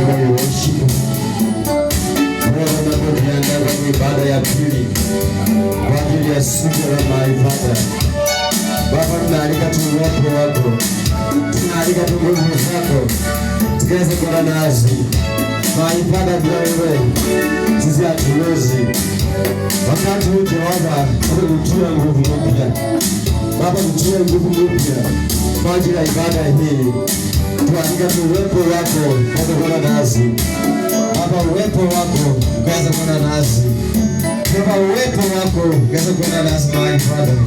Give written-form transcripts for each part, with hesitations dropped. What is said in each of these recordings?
we worship you. Bwana tunapojiandaa kwa ibada ya pili kwa ajili ya siku ya my Father. Baba, tunaalika tu uwepo wako, tunaalika tu nguvu zako tukiweze kuwa nasi. My Father, bila wewe sisi hatuwezi. Wakati huu Jehova, ututie nguvu mpya. Baba, ututie nguvu mpya kwa ajili ya ibada hii. Tunaalika tu uwepo wako uweze kuwa nasi. Baba, uwepo wako uweze kuwa nasi. Baba, uwepo wako uweze kuwa nasi, my Father.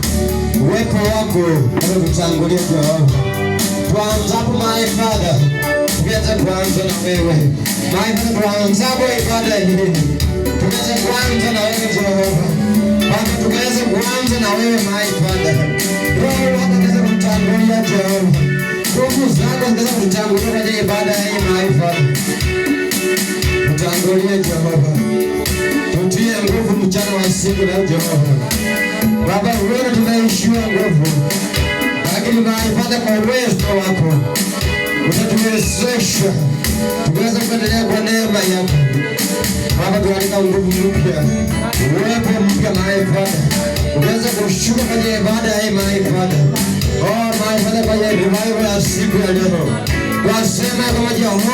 Uwepo wako uweze kutangulia Jehova. Tuanzapo my Father, tuweze kuanza na wewe. My Father, tuanzapo ibada hii, tuweze kuanza na wewe Jehova. Baba, tuweze kuanza na wewe my Father. Roho wako uweze kutangulia Jehova. Nguvu zako uweze kutangulia kwenye ibada hii my Father. Tutangulie Jehova. Tutie nguvu mchana wa siku leo Jehova. Baba, wewe tunaishiwa nguvu, lakini my Father, kwa uwezo wako utatuwezesha tuweze kuendelea kwa neema yako. Baba, tunalika nguvu mpya, uwepo mpya my Father, uweze kushuka kwenye ibada hii my Father. Oh my Father, kwenye revival ya siku ya leo, wasema kama Jehova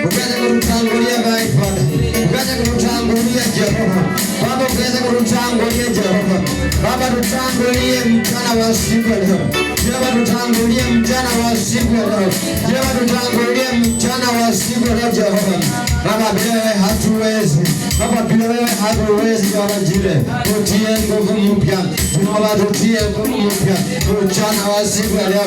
uweze kututangulia my Father, uweze kututangulia Jehova. Baba, uweze kututangulia Jehova. Baba, tutangulie mchana wa siku leo. Jehova, tutangulie mchana wa siku leo. Jehova, tutangulie mchana wa siku leo Jehova. Baba, bila wewe hatuwezi. Baba, bila wewe hatuwezi Jehova jile. Tutie nguvu mpya. Jehova, tutie nguvu mpya. Mchana wa siku leo.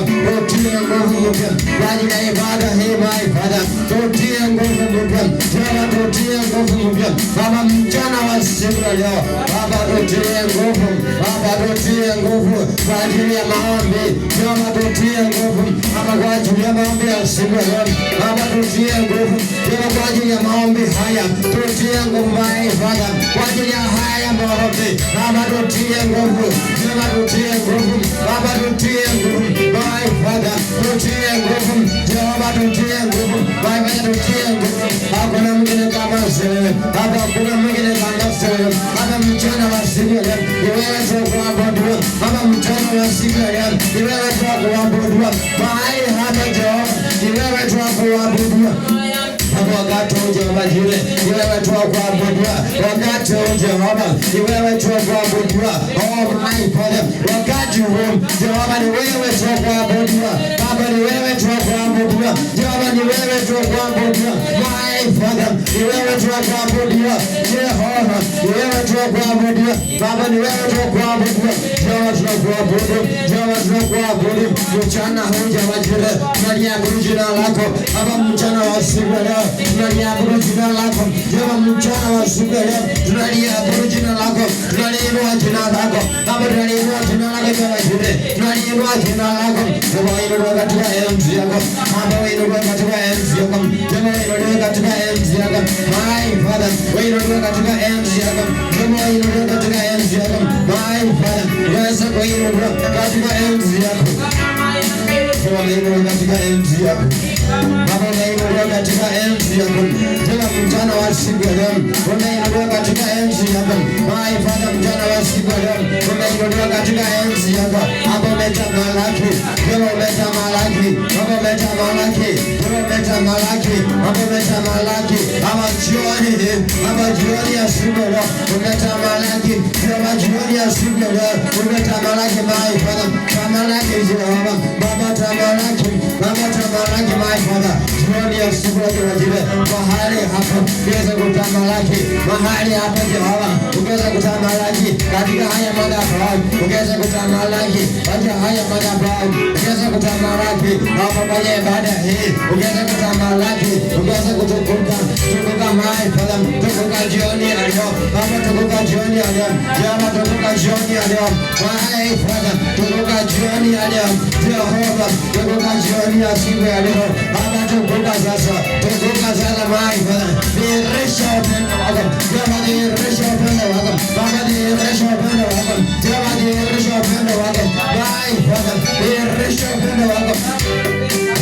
Tutie nguvu mpya. Kwa ajili ya ibada hii my Father. Tutie nguvu mpya. Jehova, tutie nguvu mpya. Baba, mchana wa siku leo. Baba, tutie nguvu. Baba, tutie nguvu kwa ajili ya maombi. Jehova, tutie nguvu. Baba, kwa ajili ya maombi ya siku leo. Baba, tutie nguvu. Jehova, kwa ajili ya maombi haya. Tutie nguvu my Father. Kwa ajili ya haya maombi. Baba, tutie nguvu. Jehova, tutie nguvu. Baba, tutie nguvu my Father. Tutie nguvu. Jehova, tutie nguvu. Baba, tutie nguvu. Hakuna mwingine kama wewe. Baba, hakuna mwingine kama wewe. Baba, mchana wa siku leo ni wewe tu kuabudiwa. Baba, mchana wa siku leo ni wewe tu kuabudiwa. Mahali hapa Jehova ni wewe tu kuabudiwa. Baba, wakati huu Jehova jile ni wewe tu kuabudiwa. Wakati huu Jehova ni wewe tu kuabudiwa. Oh my Father, wakati huu Jehova ni wewe tu kuabudiwa. Baba, ni wewe tu kuabudiwa. Jehova, ni wewe tu kuabudiwa. My Father, ni wewe tu kuabudiwa. Jehova, ni wewe tu kuabudiwa. Baba, ni wewe tu kuabudiwa. Jehova, tunakuabudu. Jehova, tunakuabudu. Mchana huu Jehova jile tunaliabudu jina lako. Baba, mchana wa siku leo tunaliabudu jina lako. Jehova, mchana wa siku leo tunaliabudu jina lako. Tunaliinua jina lako. Baba, tunaliinua jina lako Jehova jile. Tunaliinua jina lako. Jehova, inuliwe katika enzi yako. Baba, inuliwe katika enzi yako. Jehova, inuliwe katika enzi yako. My Father, inuliwe katika enzi yako. Jehova, inuliwe katika enzi yako. My Father, uweze kuinuliwa katika enzi yako. Jehova, inuliwe katika enzi yako. Baba, unainuliwa katika enzi yako. Jehova, mchana wa siku ya leo unainuliwa katika enzi yako. My Father, mchana wa siku ya leo unainuliwa katika enzi yako. Baba, umetamalaki. Jehova, umetamalaki. Baba, umetamalaki. Jehova, umetamalaki. Baba, umetamalaki. Baba, jioni hii, Baba, jioni ya siku ya leo umetamalaki. Jehova, jioni ya siku ya leo umetamalaki. My Father, tamalaki Jehova. Baba, tamalaki. Baba, tamalaki my Father. Jioni ya siku ya leo mahali hapa uweze kutamalaki. Mahali hapa Jehova uweze kutamalaki katika haya madhabahu. Uweze kutamalaki katika haya madhabahu. Uweze kutamalaki hapa kwenye ibada hii. Uweze kutamalaki. Uweze kutukuka. Tukuka my Father. Tukuka jioni ya leo. Baba, tukuka jioni ya leo. Jehova, tukuka jioni ya leo. My Father, tukuka jioni ya leo. Jehova, tukuka jioni ya siku ya leo. Baba, tukuka sasa. Tukuka sasa my Father. Dirisha upendo wako. Jehova, dirisha upendo wako. Baba, dirisha upendo wako. Jehova, dirisha upendo wako. My Father, dirisha upendo wako.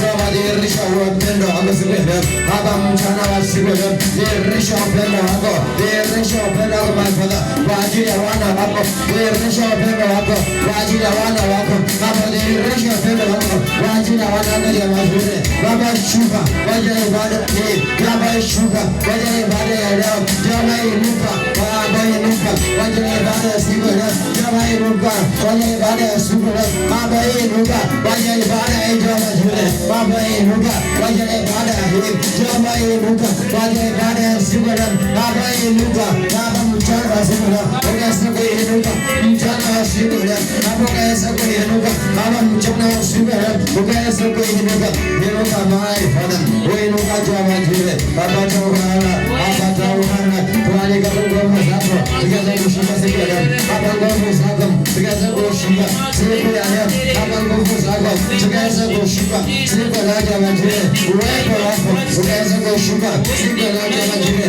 Jehova, dirisha upendo wako. wa siku ya leo, Baba mchana wa siku ya leo, dhihirisha upendo wako, dhihirisha upendo wako my Father, kwa ajili ya wana wako, dhihirisha upendo wako kwa ajili ya wana wako, Baba dhihirisha upendo wako kwa ajili ya wana wako ya mazuri, Baba shuka kwa ajili ya ibada hii, Baba shuka kwa ajili ya ibada ya leo, Baba inuka, Baba inuka kwa ajili ya ibada ya siku ya leo, Baba inuka kwa ajili ya ibada ya siku ya leo, Baba inuka kwa ajili ya ibada ya mazuri, Baba inuka kwa ajili ya ibada hii, Baba inuka kwa ajili ya ibada ya siku ya leo, Baba inuka, Baba mchana wa siku ya leo, ukaweza kuinuka mchana wa siku ya leo, Baba ukaweza kuinuka, Baba mchana wa siku ya leo, ukaweza kuinuka, inuka my Father, uinuka kwa majira, Baba tawala, Baba tawala, tualika nguvu zako, tukaweza kushinda siku ya leo, Baba nguvu zako, tukaweza kushinda siku ya leo, Baba nguvu zako, tukaweza kushinda siku ya leo majira, uwepo wako, ukaweza kushinda siku ya leo majira,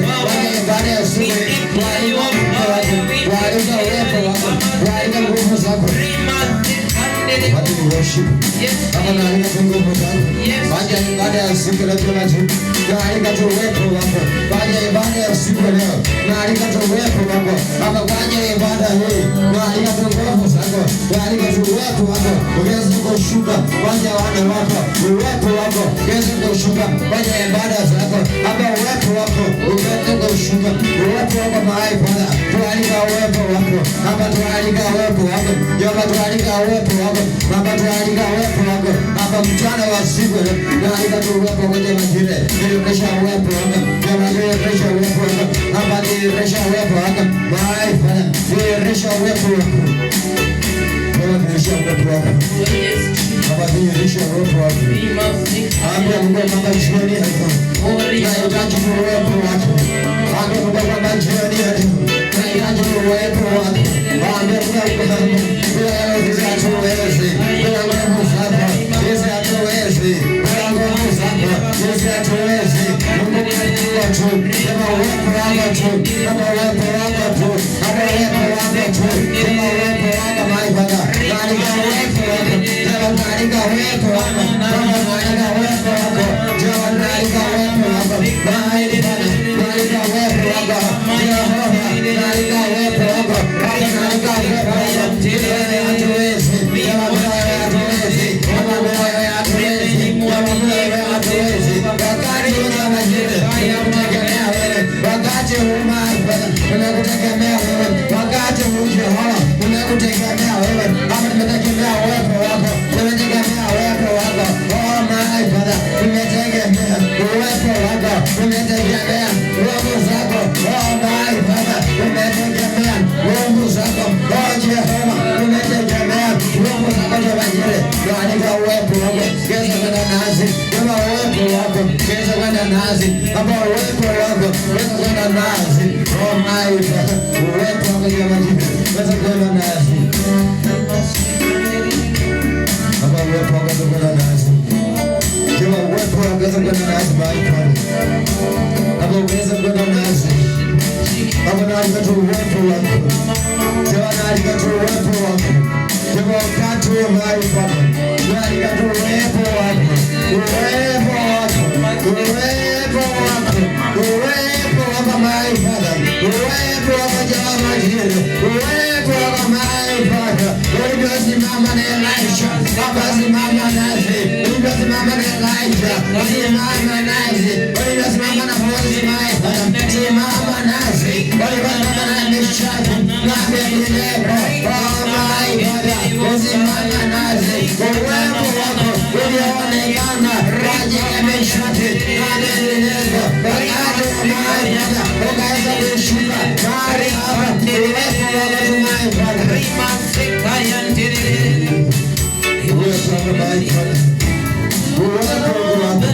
baada ya siku tualika uwepo wako, tualika nguvu zako. What do you worship? Kama nalika nguvu zako. Baada ya ibada ya siku leo tunajua. Nalika uwepo wako. Baada ya ibada ya siku leo. Nalika uwepo wako. Baba baada ya ibada hii. Nalika nguvu zako. Nalika uwepo wako. Uweze kushuka baada ya wana wako. Uwepo wako. Uweze kushuka baada ya ibada zako. Baba uwepo wako. Uweze kushuka. Uwepo wako mahali Bwana. Tualika uwepo wako. Baba tualika uwepo wako. Baba tualika uwepo wako. Baba tualika uwepo wako. Baba mchana wa siku leo. Tualika uwepo wako kwa majira. Dirisha uwepo wako. Baba dirisha uwepo wako. Baba dirisha uwepo wako. Mahali Bwana. Dirisha uwepo wako. Baba dirisha uwepo wako. Baba dirisha uwepo wako. Ambia Mungu Baba jioni hapo. Tunahitaji uwepo wako. Ambia Mungu Baba jioni hapo. Tunahitaji uwepo wako. Ambia Mungu Baba sisi hatuwezi, bila nguvu zako, sisi hatuwezi, bila nguvu zako, sisi hatuwezi. Mungu wetu, kama uwepo wako tu, kama uwepo wako tu, kama uwepo wako tu, kama uwepo wako my Father, katika uwepo wako, kama katika uwepo wako, kama katika uwepo wako, kama katika uwepo wako, my Father, katika uwepo wako, Jehova, katika uwepo wako, katika uwepo wako, tunakutegemea wewe, wakati Jehova tunakutegemea wewe, Baba tunategemea uwepo wako, tunategemea uwepo wako, oh my Father, tunategemea uwepo wako, tunategemea nguvu zako, oh my Father, tunategemea nguvu zako, oh Jehova, tunategemea nguvu zako za majira, katika uwepo wako, kesa kwenda nasi, kama uwepo wako, kesa kwenda nasi, Baba uwepo wako, kesa kwenda nasi, oh my Father, uwepo wako za majira, kesa kwenda nasi, Baba uwepo wako kesa kwenda nasi, kama uwepo wako kesa kwenda nasi, my Father, Baba kesa kwenda nasi, Baba nalika tu uwepo wako, Baba nalika tu uwepo wako, Baba wakati wa my Father, nalika tu uwepo wako, uwepo wako, uwepo wako, uwepo wako my Father, uwepo wako Jehova Jireh, uwepo wako my Father, ulivyosimama na Elisha, Baba simama nasi, ulivyosimama na Elijah, simama nasi, ulivyosimama na Moses my Father, simama nasi, ulivyosimama na Meshaki, na Abednego, oh my Father, usimama nasi, uwepo wako ulioonekana kwa ajili ya Meshaki, na Abednego, wakati wa my Father, ukaweza kushuka mahali hapa, uwepo wako my Father, uwepo wako my Father, uwepo wako